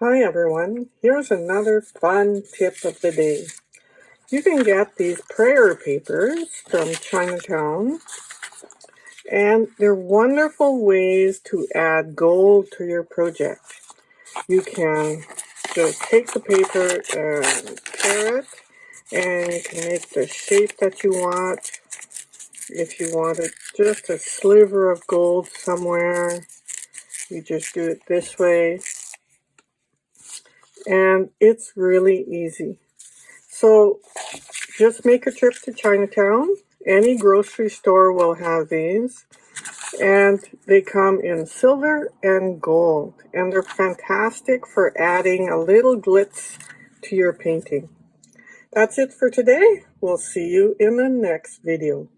Hi everyone, here's another fun tip of the day. You can get these prayer papers from Chinatown, and they're wonderful ways to add gold to your project. You can just take the paper and tear it, and you can make the shape that you want. If you wanted just a sliver of gold somewhere, you just do it this way. And it's really easy. So just make a trip to Chinatown. Any grocery store will have these. And they come in silver and gold. And they're fantastic for adding a little glitz to your painting. That's it for today. We'll see you in the next video.